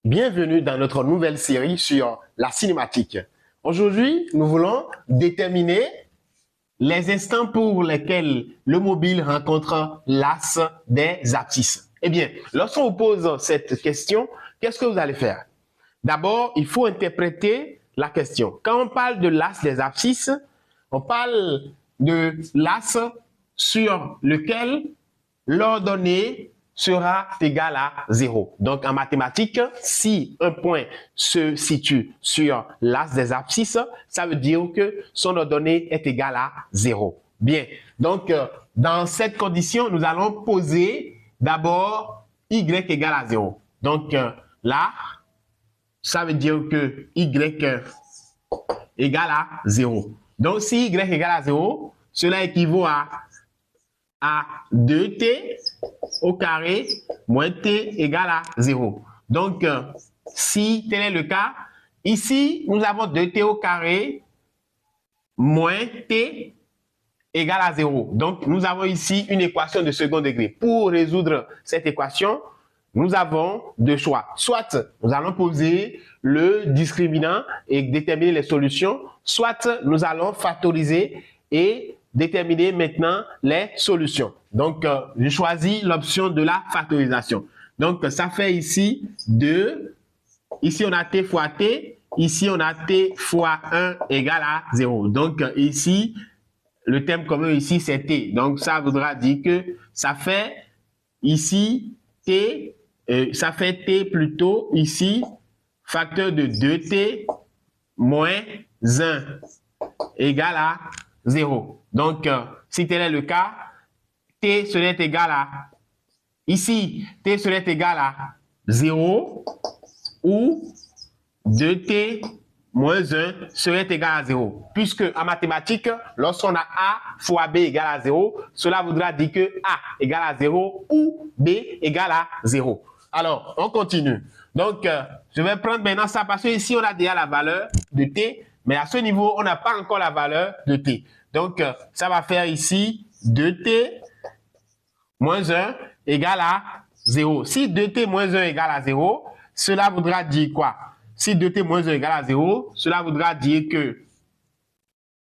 Bienvenue dans notre nouvelle série sur la cinématique. Aujourd'hui, nous voulons déterminer les instants pour lesquels le mobile rencontre l'axe des abscisses. Eh bien, lorsqu'on vous pose cette question, qu'est-ce que vous allez faire? D'abord, il faut interpréter la question. Quand on parle de l'axe des abscisses, on parle de l'axe sur lequel l'ordonnée sera égal à 0. Donc, en mathématiques, si un point se situe sur l'axe des abscisses, ça veut dire que son ordonnée est égale à 0. Bien. Donc, dans cette condition, nous allons poser d'abord y égale à 0. Donc, là, ça veut dire que y égale à 0. Donc, si y égale à 0, cela équivaut à 2t au carré moins t égale à 0. Donc, si tel est le cas, ici, nous avons 2t au carré moins t égale à 0. Donc, nous avons ici une équation de second degré. Pour résoudre cette équation, nous avons deux choix. Soit nous allons poser le discriminant et déterminer les solutions, soit nous allons factoriser et déterminer maintenant les solutions. Donc, je choisis l'option de la factorisation. Donc, ça fait ici 2. Ici, on a t fois t. Ici, on a t fois 1 égale à 0. Donc, ici, le terme commun ici, c'est t. Donc, ça voudra dire que ça fait ici t, ça fait t plutôt ici, facteur de 2t moins 1 égale à 0. Donc, si tel est le cas, t serait égal à, ici, t serait égal à 0 ou 2t moins 1 serait égal à 0. Puisque en mathématiques, lorsqu'on a a fois b égale à 0, cela voudra dire que a égale à 0 ou b égale à 0. Alors, on continue. Donc, je vais prendre maintenant ça parce que ici, on a déjà la valeur de t, mais à ce niveau, on n'a pas encore la valeur de t. Donc, ça va faire ici 2t moins 1 égale à 0. Si 2t moins 1 égale à 0, cela voudra dire quoi? Si 2t moins 1 égale à 0, cela voudra dire que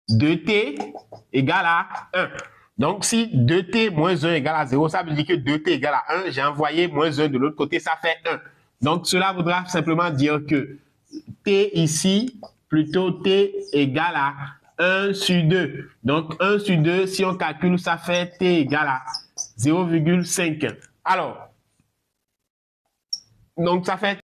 2t égale à 1. Donc, si 2t moins 1 égale à 0, ça veut dire que 2t égale à 1. J'ai envoyé moins 1 de l'autre côté, ça fait 1. Donc, cela voudra simplement dire que t ici, plutôt t égale à 1 sur 2. Donc, 1 sur 2, si on calcule, ça fait t égale à 0,5. Alors, donc ça fait